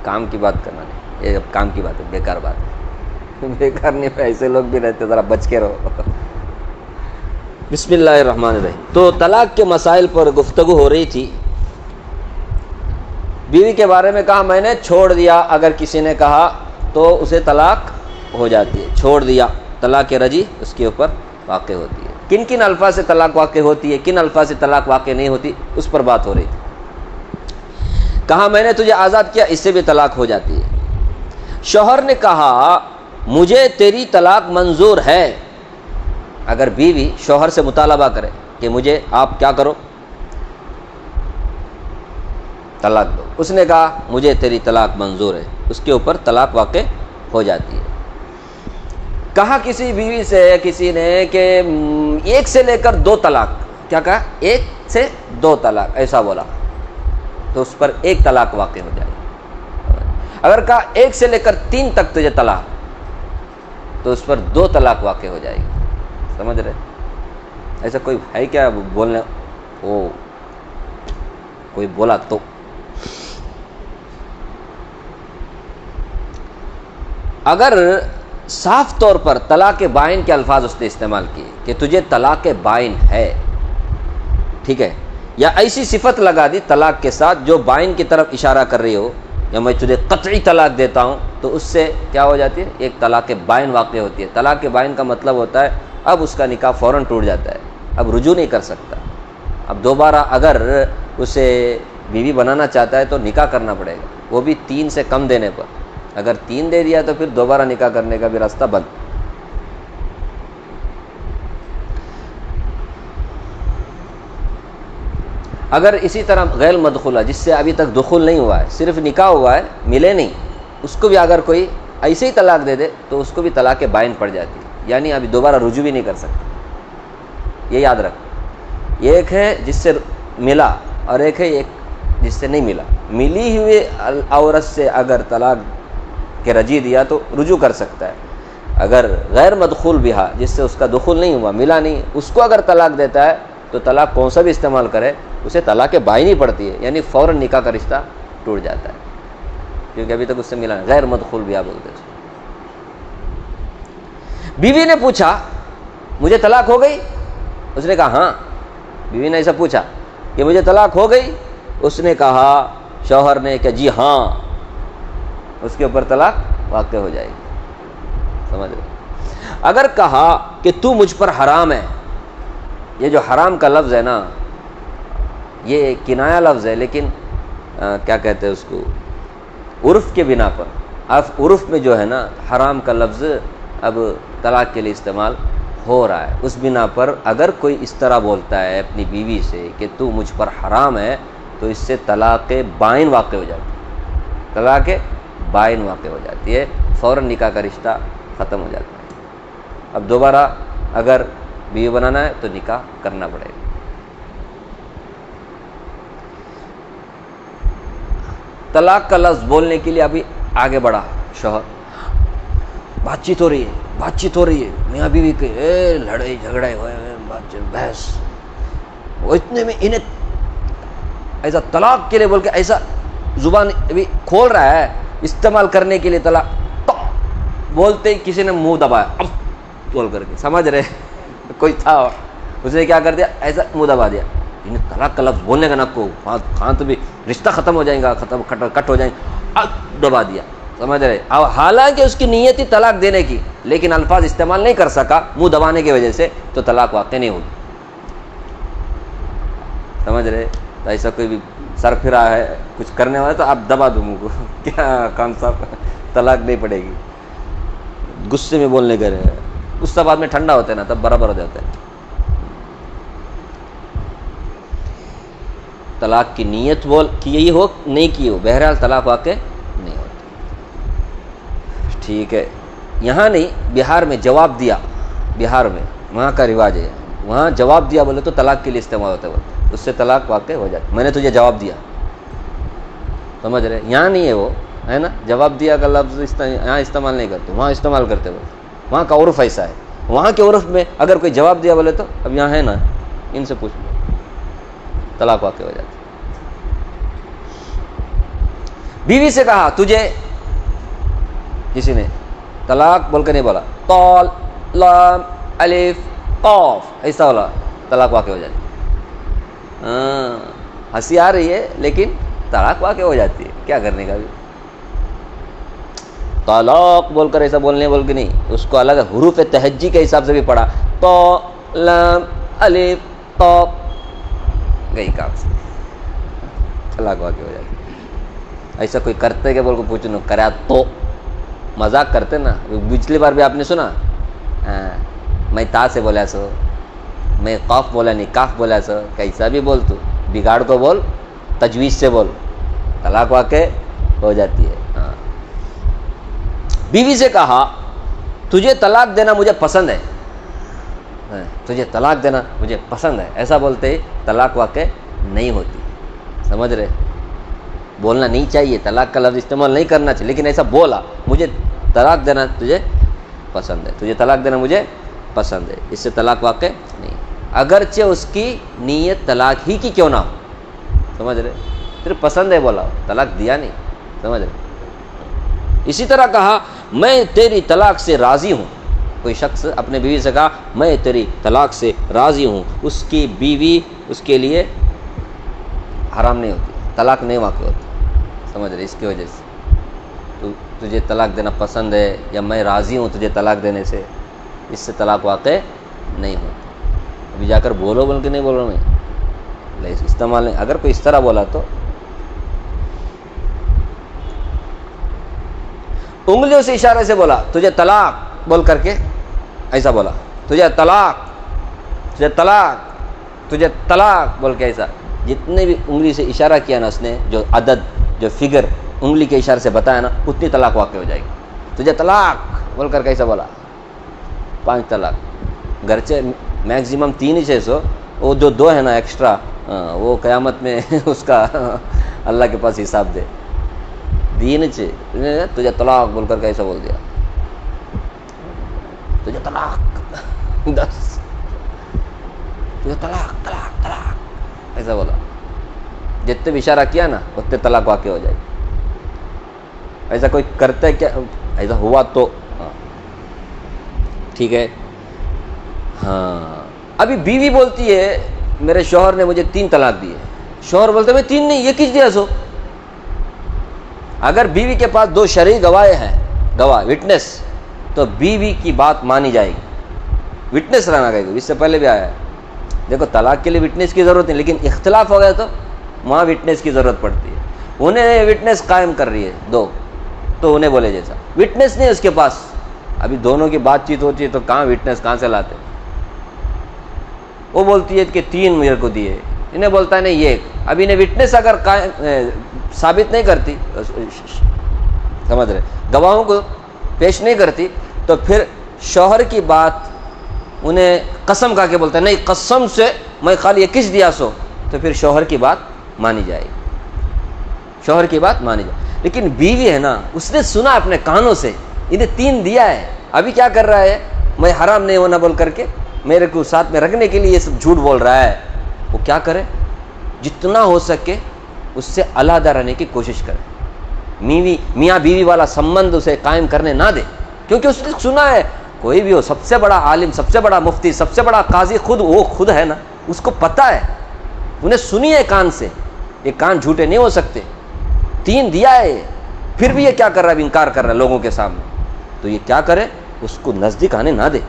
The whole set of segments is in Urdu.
کام کی بات کرنا نہیں، یہ اب کام کی بات ہے، بیکار بات ہے، بیکار نہیں، ایسے لوگ بھی رہتے، ذرا بچ کے رہو۔ بسم اللہ الرحمن الرحیم۔ تو طلاق کے مسائل پر گفتگو ہو رہی تھی۔ بیوی کے بارے میں کہا میں نے چھوڑ دیا، اگر کسی نے کہا تو اسے طلاق ہو جاتی ہے، چھوڑ دیا، طلاق رجی اس کے اوپر واقع ہوتی ہے۔ کن کن الفاظ سے طلاق واقع ہوتی ہے، کن الفاظ سے طلاق واقع نہیں ہوتی، اس پر بات ہو رہی تھی۔ کہا میں نے تجھے آزاد کیا، اس سے بھی طلاق ہو جاتی ہے۔ شوہر نے کہا مجھے تیری طلاق منظور ہے، اگر بیوی شوہر سے مطالبہ کرے کہ مجھے آپ کیا کرو، طلاق دو، اس نے کہا مجھے تیری طلاق منظور ہے، اس کے اوپر طلاق واقع ہو جاتی ہے۔ کہا کسی بیوی سے کسی نے کہ ایک سے لے کر 2 طلاق، کیا کہا، 1 سے 2 طلاق، ایسا بولا، تو اس پر 1 طلاق واقع ہو جائے گی۔ اگر کہا 1 سے لے کر 3 تک تجھے طلاق، تو اس پر 2 طلاق واقع ہو جائے گی۔ سمجھ رہے؟ ایسا کوئی ہے کیا بولنے، وہ کوئی بولا تو اگر صاف طور پر طلاق بائن کے الفاظ اس نے استعمال کیے کہ تجھے طلاق بائن ہے، ٹھیک ہے، یا ایسی صفت لگا دی طلاق کے ساتھ جو بائن کی طرف اشارہ کر رہی ہو، یا میں تجھے قطعی طلاق دیتا ہوں، تو اس سے کیا ہو جاتی ہے، ایک طلاق بائن واقع ہوتی ہے۔ طلاق بائن کا مطلب ہوتا ہے اب اس کا نکاح فوراً ٹوٹ جاتا ہے، اب رجوع نہیں کر سکتا، اب دوبارہ اگر اسے بیوی بنانا چاہتا ہے تو نکاح کرنا پڑے گا، وہ بھی 3 سے کم دینے پر۔ اگر 3 دے دیا تو پھر دوبارہ نکاح کرنے کا بھی راستہ بند۔ اگر اسی طرح غیر مدخولہ، جس سے ابھی تک دخول نہیں ہوا ہے، صرف نکاح ہوا ہے، ملے نہیں، اس کو بھی اگر کوئی ایسے ہی طلاق دے دے تو اس کو بھی طلاق بائن پڑ جاتی ہے، یعنی ابھی دوبارہ رجوع بھی نہیں کر سکتا۔ یہ یاد رکھ، ایک ہے جس سے ملا اور ایک ہے ایک جس سے نہیں ملا۔ ملی ہوئی عورت سے اگر طلاق کے رجی دیا تو رجوع کر سکتا ہے، اگر غیر مدخول بہا، جس سے اس کا دخول نہیں ہوا، ملا نہیں، اس کو اگر طلاق دیتا ہے تو طلاق کون سا بھی استعمال کرے اسے طلاق بائن ہی پڑتی ہے، یعنی فوراً نکاح کا رشتہ ٹوٹ جاتا ہے، کیونکہ ابھی تک اس سے ملا نہیں، غیر مدخول بہا بولتے ہیں۔ بیوی نے پوچھا مجھے طلاق ہو گئی، اس نے کہا ہاں، بیوی نے ایسا پوچھا کہ مجھے طلاق ہو گئی، اس نے کہا شوہر نے کہ جی ہاں، اس کے اوپر طلاق واقع ہو جائے گی۔ سمجھ رہے؟ اگر کہا کہ تو مجھ پر حرام ہے، یہ جو حرام کا لفظ ہے نا، یہ کنایہ لفظ ہے، لیکن کیا کہتے ہیں اس کو، عرف کے بنا پر، اب عرف میں جو ہے نا حرام کا لفظ اب طلاق کے لیے استعمال ہو رہا ہے، اس بنا پر اگر کوئی اس طرح بولتا ہے اپنی بیوی سے کہ تو مجھ پر حرام ہے، تو اس سے طلاق بائن واقع ہو جاتی ہے، طلاق بائن واقع ہو جاتی ہے، فوراً نکاح کا رشتہ ختم ہو جاتا ہے۔ اب دوبارہ اگر بیوی بنانا ہے تو نکاح کرنا پڑے گا۔ طلاق کا لفظ بولنے کے لیے ابھی آگے بڑھا شوہر، بات چیت ہو رہی ہے، میاں بیوی کے لڑائی جھگڑے ہوئے بات چیت بحث، وہ اتنے میں انہیں ایسا طلاق کے لیے بول کے ایسا زبان ابھی کھول رہا ہے استعمال کرنے کے لیے، طلاق بولتے ہی کسی نے منہ دبایا اب بول کر کے، سمجھ رہے، کوئی تھا اس نے کیا کر دیا، ایسا منہ دبا دیا، انہیں طلاق کا لفظ بولنے کا نہ کو، ہاں تو بھی رشتہ ختم ہو جائے گا، کٹ ہو جائیں گے، دبا دیا، سمجھ رہے۔ اب حالانکہ اس کی نیت ہی طلاق دینے کی، لیکن الفاظ استعمال نہیں کر سکا منہ دبانے کی وجہ سے، تو طلاق واقع نہیں ہوگی۔ سمجھ رہے؟ تو ایسا کوئی بھی سر پھرا ہے کچھ کرنے والا تو آپ دبا دو منہ کو، کیا کام صاحب، طلاق نہیں پڑے گی۔ غصے میں بولنے کا رہے، غصہ بعد میں ٹھنڈا ہوتا ہے نا، تب برابر ہو جاتا ہے۔ طلاق کی نیت بول کی یہی ہو نہیں کی ہو، بہرحال طلاق واقع نہیں ہوتی۔ ٹھیک ہے، یہاں نہیں، بہار میں جواب دیا، بہار میں وہاں کا رواج ہے، وہاں جواب دیا بولے تو طلاق کے لیے استعمال ہوتا ہے، اس سے طلاق واقع ہو جاتی، میں نے تجھے جواب دیا، سمجھ رہے۔ یہاں نہیں ہے وہ، ہے نا، جواب دیا کا لفظ یہاں استعمال نہیں کرتے، وہاں استعمال کرتے، وہاں کا عرف ایسا ہے، وہاں کے عرف میں اگر کوئی جواب دیا بولے تو اب یہاں ہے نا، ان سے پوچھ لو، طلاق واقع ہو جاتی۔ بیوی سے کہا تجھے، کسی نے طلاق بول کے نہیں بولا، طال لام الف قاف ایسا بولا، طلاق واقع ہو جاتی. ہنسی آ رہی ہے لیکن طلاق واقع ہو جاتی ہے، کیا کرنے کا بھی. طلاق بول کر ایسا بولنے بول کے نہیں، اس کو الگ حروف تہجی کے حساب سے بھی پڑھا، تو لام الف قاف گئی کام سے، طلاق واقع ہو جاتی. ایسا کوئی کرتے کہ بول کو پوچھنا کرا تو مذاق کرتے نا. پچھلی بار بھی آپ نے سنا، میں تا سے بولا سو، میں قاف بولا نہیں کاف بولا سو. کیسا بھی بول، تو بگاڑ کو بول، تجویز سے بول، طلاق واقع ہو جاتی ہے. بیوی سے کہا تجھے طلاق دینا مجھے پسند ہے، تجھے طلاق دینا مجھے پسند ہے، ایسا بولتے ہی طلاق واقع نہیں ہوتی. سمجھ رہے؟ بولنا نہیں چاہیے، طلاق کا لفظ استعمال نہیں کرنا چاہیے، لیکن ایسا بولا مجھے طلاق دینا تجھے پسند ہے، تجھے طلاق دینا مجھے پسند ہے، اس سے طلاق واقع نہیں، اگرچہ اس کی نیت طلاق ہی کی کیوں نہ ہو. سمجھ رہے؟ صرف پسند ہے بولا، طلاق دیا نہیں. سمجھ رہے؟ اسی طرح کہا میں تیری طلاق سے راضی ہوں. کوئی شخص اپنے بیوی سے کہا میں تیری طلاق سے راضی ہوں، اس کی بیوی اس کے لیے حرام نہیں ہوتی، طلاق نہیں واقع ہوتی. سمجھ رہے؟ اس کی وجہ سے تجھے طلاق دینا پسند ہے یا میں راضی ہوں تجھے طلاق دینے سے، اس سے طلاق واقع نہیں ہوتی. ابھی جا کر بولو بول کے نہیں بول رہا میں، استعمال نہیں. اگر کوئی اس طرح بولا تو انگلیوں سے اشارے سے بولا تجھے طلاق بول کر کے، ایسا بولا تجھے طلاق، تجھے طلاق، تجھے طلاق بول کے، ایسا جتنے بھی انگلی سے اشارہ کیا نا اس نے، جو عدد جو فگر انگلی کے اشارے سے بتایا نا، اتنی طلاق واقع ہو جائے گی. تجھے طلاق بول کر کیسا بولا، 5 طلاق. گرچہ میکزیمم 3 ہی 600، وہ جو 2 ہے نا ایکسٹرا، وہ قیامت میں اس کا اللہ کے پاس حساب دے. دین تجھے طلاق بول کر کیسا بول دیا، تجھے طلاق 10، تجھے طلاق طلاق طلاق ایسا بولا. جتنے بھی اشارہ کیا نا اتنے طلاق واقع ہو جائے گی. ایسا کوئی کرتا ہے کیا؟ ایسا ہوا تو ٹھیک ہے. ہاں ابھی بیوی بولتی ہے میرے شوہر نے مجھے 3 طلاق دیے، شوہر بولتے میں 3 نہیں، یہ کس دیا سو. اگر بیوی کے پاس 2 شرعی گواہ ہیں، گواہ وٹنس، تو بیوی کی بات مانی جائے گی، وٹنس رہنا گئے گا. اس سے پہلے بھی آیا ہے. دیکھو طلاق کے لیے وٹنس کی ضرورت نہیں، لیکن اختلاف ہو گیا تو وہاں وٹنس کی ضرورت پڑتی ہے. انہیں وٹنس قائم کر رہی ہے 2، تو انہیں بولے جیسا وٹنس نہیں اس کے پاس. ابھی دونوں کی بات چیت ہوتی ہے تو کہاں وٹنس کہاں سے لاتے. وہ بولتی ہے کہ 3 میرے کو دیے، انہیں بولتا ہے نہیں یہ. اب انہیں وٹنس اگر ثابت نہیں کرتی، سمجھ رہے، گواہوں کو پیش نہیں کرتی، تو پھر شوہر کی بات انہیں قسم کھا کے بولتا ہے نہیں قسم سے میں خالی یہ کس دیا سو، تو پھر شوہر کی بات مانی جائے گی، شوہر کی بات مانی جائے. لیکن بیوی ہے نا، اس نے سنا اپنے کانوں سے انہیں 3 دیا ہے، ابھی کیا کر رہا ہے، میں حرام نہیں ہونا بول کر کے میرے کو ساتھ میں رکھنے کے لیے یہ سب جھوٹ بول رہا ہے. وہ کیا کرے، جتنا ہو سکے اس سے علیحدہ رہنے کی کوشش کرے. میاں بیوی والا سمبند اسے قائم کرنے نہ دے، کیونکہ اس نے سنا ہے. کوئی بھی ہو، سب سے بڑا عالم، سب سے بڑا مفتی، سب سے بڑا قاضی وہ خود ہے نا، اس کو پتہ ہے، انہیں سنی ہے کان سے. یہ کان جھوٹے نہیں ہو سکتے. 3 دیا ہے، پھر بھی یہ کیا کر رہا ہے، انکار کر رہا ہے لوگوں کے سامنے. تو یہ کیا کرے، اس کو نزدیک آنے نہ دے.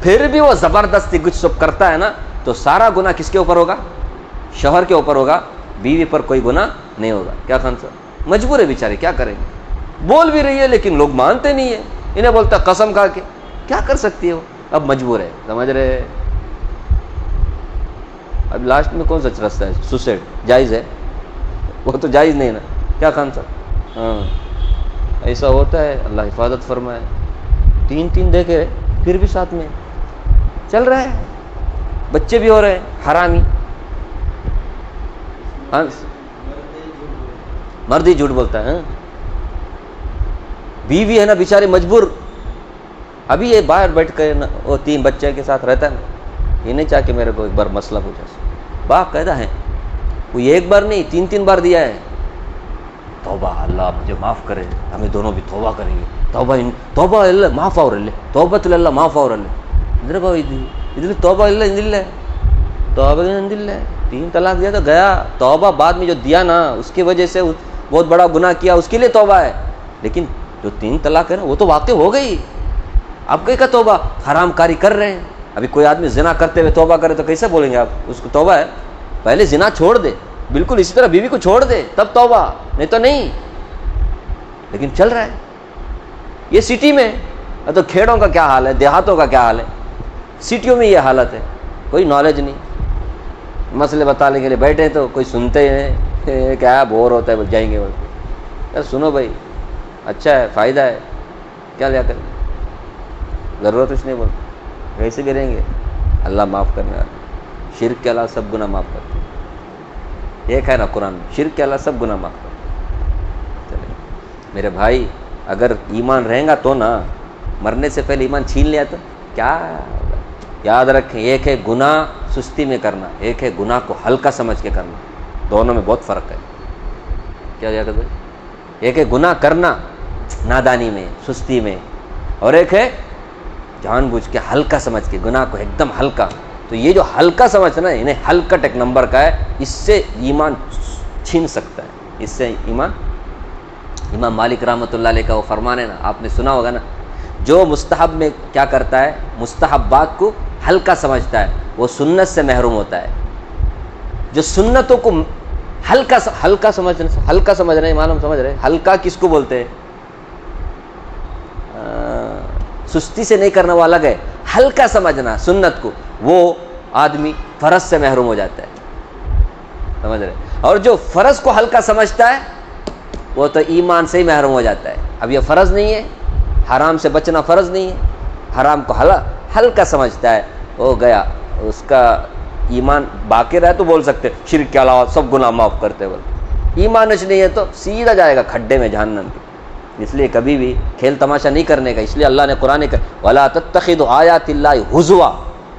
پھر بھی وہ زبردستی کچھ سب کرتا ہے نا، تو سارا گناہ کس کے اوپر ہوگا، شوہر کے اوپر ہوگا، بیوی پر کوئی گناہ نہیں ہوگا. کیا خان صاحب مجبور ہے بیچارے، کیا کریں گے. بول بھی رہی ہے لیکن لوگ مانتے نہیں ہیں. انہیں بولتا قسم کھا کے، کیا کر سکتی ہے وہ، اب مجبور ہے. سمجھ رہے. اب لاسٹ میں کون سا رستہ ہے، سوسائڈ جائز ہے، وہ تو جائز نہیں نا. کیا خان صاحب، ہاں ایسا ہوتا ہے، اللہ حفاظت فرمائے. 3 دیکھے پھر بھی ساتھ میں چل رہا ہے، بچے بھی ہو رہے ہیں، حرامی. ہاں مرد ہی جھوٹ بولتا ہے. بیوی ہے نا بیچاری مجبور. ابھی یہ باہر بیٹھ کر وہ 3 بچے کے ساتھ رہتا ہے نا، یہ نہیں چاہ کہ میرے کو ایک بار مسئلہ پوچھا. باقاعدہ ہے، وہ ایک بار نہیں 3 بار دیا ہے. توبہ اللہ مجھے معاف کرے, ہمیں دونوں بھی توبہ کریں گے, توبہ اللہ معاف اور توبۃ اللہ معاف اور ادھر توبہ اللہ توبہ 3 طلاق دیا تو گیا. توبہ بعد میں جو دیا نا اس کی وجہ سے بہت بڑا گناہ کیا, اس کے لیے توبہ ہے, لیکن جو 3 طلاق ہے نا وہ تو واقع ہو گئی. آپ کہیں کا توبہ حرام کاری کر رہے ہیں. ابھی کوئی آدمی زنا کرتے ہوئے توبہ کرے تو کیسے بولیں گے آپ اس کو توبہ ہے؟ پہلے زنا چھوڑ دے, بالکل اسی طرح بیوی کو چھوڑ دے تب توبہ, نہیں تو نہیں. لیکن چل رہا ہے یہ سٹی میں, تو کھیڑوں کا کیا حال ہے, دیہاتوں کا کیا حال ہے. سٹیوں میں یہ حالت ہے, کوئی نالج نہیں, مسئلے بتانے کے لیے بیٹھے تو کوئی سنتے ہیں کیا بور ہوتا ہے, جائیں گے یار سنو بھائی اچھا ہے فائدہ ہے, کیا لیا کریں, ضرورت کچھ نہیں, بولتے ویسے بھی رہیں گے. اللہ معاف کرنے والا, شرک کے علاوہ سب گناہ معاف کرتے, ایک ہے نا قرآن میں, شرک کے علاوہ سب گناہ معاف کرتے. چلے میرے بھائی, اگر ایمان رہیں گا تو نا, مرنے سے پہلے ایمان چھین لیا تو کیا ہوگا. یاد رکھیں, ایک ہے گناہ سستی میں کرنا, ایک ہے گناہ کو ہلکا سمجھ کے کرنا, دونوں میں بہت فرق ہے. کیا یاد ہے, ایک ہے گناہ کرنا نادانی میں سستی میں, اور ایک ہے جان بوجھ کے ہلکا سمجھ کے گناہ کو ایک دم ہلکا. تو یہ جو ہلکا سمجھنا ہے انہیں ہلکٹ ایک نمبر کا ہے, اس سے ایمان چھین سکتا ہے. اس سے ایمان, امام مالک رحمۃ اللہ علیہ کا وہ فرمان ہے نا, آپ نے سنا ہوگا نا, جو مستحب میں کیا کرتا ہے, مستحبات کو ہلکا سمجھتا ہے وہ سنت سے محروم ہوتا ہے. جو سنتوں کو ہلکا سمجھ رہے ہیں, معلوم سمجھ رہے ہیں, ہلکا کس کو بولتے ہیں, سستی سے نہیں کرنا وہ الگ ہے, ہلکا سمجھنا سنت کو, وہ آدمی فرض سے محروم ہو جاتا ہے. سمجھ رہے, اور جو فرض کو ہلکا سمجھتا ہے وہ تو ایمان سے ہی محروم ہو جاتا ہے. اب یہ فرض نہیں ہے, حرام سے بچنا فرض نہیں ہے, حرام کو ہلکا سمجھتا ہے, وہ گیا, اس کا ایمان باقی رہے تو بول سکتے شرک کے علاوہ سب گناہ معاف کرتے ہوئے. ایمان نہیں ہے تو سیدھا جائے گا کھڈے میں جہنم کے. اس لیے کبھی بھی کھیل تماشا نہیں کرنے کا. اس لیے اللہ نے قرآن کا وَلَا تَتَّخِذُوا آیَاتِ اللَّهِ هُزُوًا,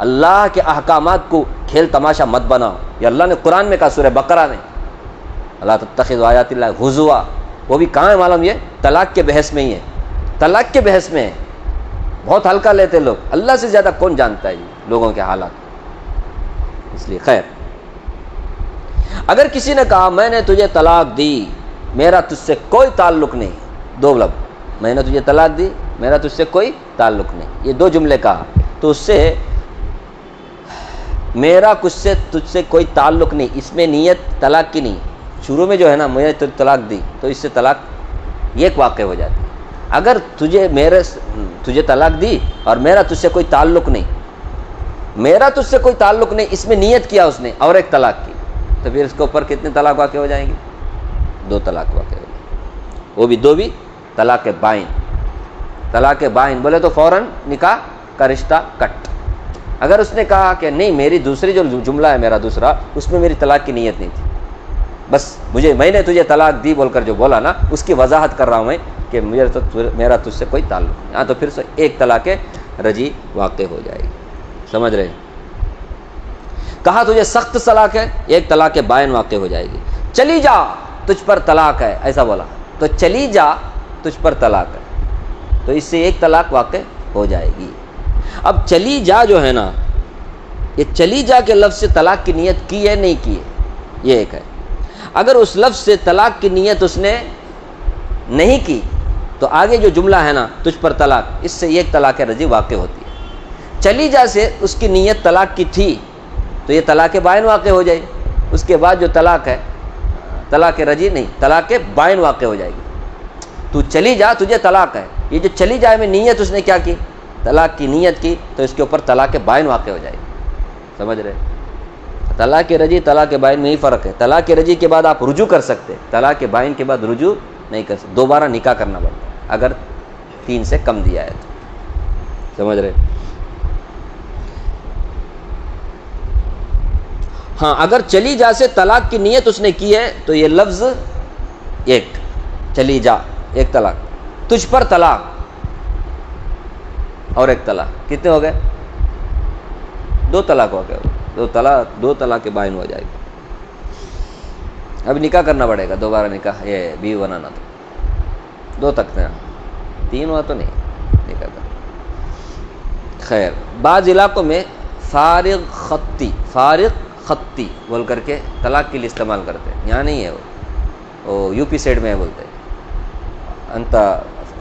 اللہ کے احکامات کو کھیل تماشا مت بناؤ. یہ اللہ نے قرآن میں کہا سورہ بقرہ میں, وَلَا تَتَّخِذُوا آیَاتِ اللَّهِ هُزُوًا. وہ بھی کہاں ہے معلوم, یہ طلاق کے بحث میں ہی ہے, طلاق کے بحث میں ہے. بہت ہلکا لیتے لوگ, اللہ سے زیادہ کون جانتا ہے لوگوں کے حالات. اس لیے خیر, اگر کسی نے کہا میں نے تجھے طلاق دی, میرا تجھ سے کوئی تعلق نہیں, 2 لفظ, میں نے تجھے طلاق دی, میرا تجھ سے کوئی تعلق نہیں, یہ 2 جملے کہا, تو اس سے میرا کچھ سے تجھ سے کوئی تعلق نہیں, اس میں نیت طلاق کی نہیں. شروع میں جو ہے نا میں نے طلاق دی تو اس سے طلاق یہ ایک واقع ہو جاتی. اگر تجھے طلاق دی اور میرا تجھ سے کوئی تعلق نہیں, میرا تجھ سے کوئی تعلق نہیں, اس میں نیت کیا اس نے اور ایک طلاق کی, تو پھر اس کے اوپر کتنے طلاق واقع ہو جائیں گے, 2 طلاق واقع ہو جائیں گے. وہ بھی 2 بھی طلاق بائن. طلاق بائن بولے تو فوراً نکاح کا رشتہ کٹ. اگر اس نے کہا کہ نہیں میری دوسری جو جملہ ہے میرا دوسرا, اس میں میری طلاق کی نیت نہیں تھی, بس میں نے تجھے طلاق دی بول کر جو بولا نا اس کی وضاحت کر رہا ہوں میں کہ میرا تجھ سے کوئی تعلق نہیں, ہاں تو پھر ایک طلاق رجی واقع ہو جائے گی. سمجھ رہے, کہا تجھے سخت طلاق ہے, ایک طلاق بائن واقع ہو جائے گی. چلی جا تجھ پر طلاق ہے, ایسا بولا تو چلی جا تجھ پر طلاق ہے, تو اس سے ایک طلاق واقع ہو جائے گی. اب چلی جا جو ہے نا, یہ چلی جا کے لفظ سے طلاق کی نیت کی ہے نہیں کی ہے, یہ ایک ہے. اگر اس لفظ سے طلاق کی نیت اس نے نہیں کی تو آگے جو جملہ ہے نا تجھ پر طلاق, اس سے ایک طلاق رجی واقع ہوتی ہے. چلی جا سے اس کی نیت طلاق کی تھی تو یہ طلاق بائن واقع ہو جائے, اس کے بعد جو طلاق ہے طلاق رجی نہیں, طلاق بائن واقع ہو جائے گی. تو چلی جا تجھے طلاق ہے, یہ جو چلی جائے میں نیت اس نے کیا کی, طلاق کی نیت کی, تو اس کے اوپر طلاق بائن واقع ہو جائے گی. سمجھ رہے, طلاق رجی طلاق بائن میں ہی فرق ہے. طلاق رجی کے بعد آپ رجوع کر سکتے, طلاق بائن کے بعد رجوع نہیں کر سکتے, دوبارہ نکاح کرنا پڑتا ہے اگر 3 سے کم دیا ہے تو. سمجھ رہے, ہاں اگر چلی جا سے طلاق کی نیت اس نے کی ہے تو یہ لفظ ایک, چلی جا ایک طلاق, تجھ پر طلاق اور ایک طلاق, کتنے ہو گئے, 2 طلاق ہو گئے, 2 طلاق بائن ہو جائے گی. اب نکاح کرنا پڑے گا، دوبارہ نکاح یہ بیوی بنانا تو 2 تک تھے، 3 ہوا تو نہیں نکاح کرنا۔ خیر، بعض علاقوں میں فارغ خطی بول کر کے طلاق کے لیے استعمال کرتے ہیں، یہاں نہیں ہے وہ یو پی سائڈ میں ہے، بولتے ہیں انت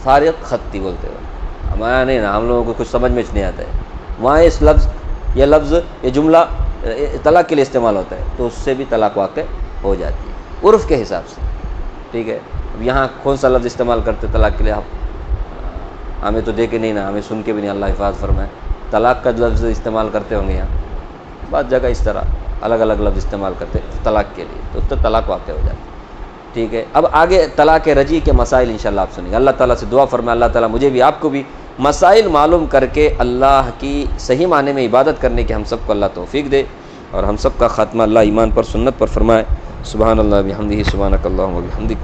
فارغ خطی بولتے ہیں، ہمارا نہیں نا، ہم لوگوں کو کچھ سمجھ میں نہیں آتا ہے، وہاں اس لفظ یہ جملہ طلاق کے لیے استعمال ہوتا ہے، تو اس سے بھی طلاق واقع ہو جاتی ہے عرف کے حساب سے، ٹھیک ہے۔ اب یہاں کون سا لفظ استعمال کرتے طلاق کے لیے، ہمیں تو دیکھے نہیں نا، ہمیں سن کے بھی نہیں، اللہ حفاظ فرمائے، طلاق کا لفظ استعمال کرتے ہوں گے یہاں، بعض جگہ اس طرح الگ الگ لفظ استعمال کرتے طلاق کے لیے، تو اس سے طلاق واقع ہو جاتی ہے، ٹھیک ہے۔ اب آگے طلاق رجعی کے مسائل انشاءاللہ آپ سنیں گے، اللہ تعالیٰ سے دعا فرمائے اللہ تعالیٰ مجھے بھی آپ کو بھی مسائل معلوم کر کے اللہ کی صحیح معنی میں عبادت کرنے کے ہم سب کو اللہ توفیق دے، اور ہم سب کا خاتمہ اللہ ایمان پر سنت پر فرمائے۔ سبحان اللہ بحمدہ، سبحانک اللہم و بحمدک۔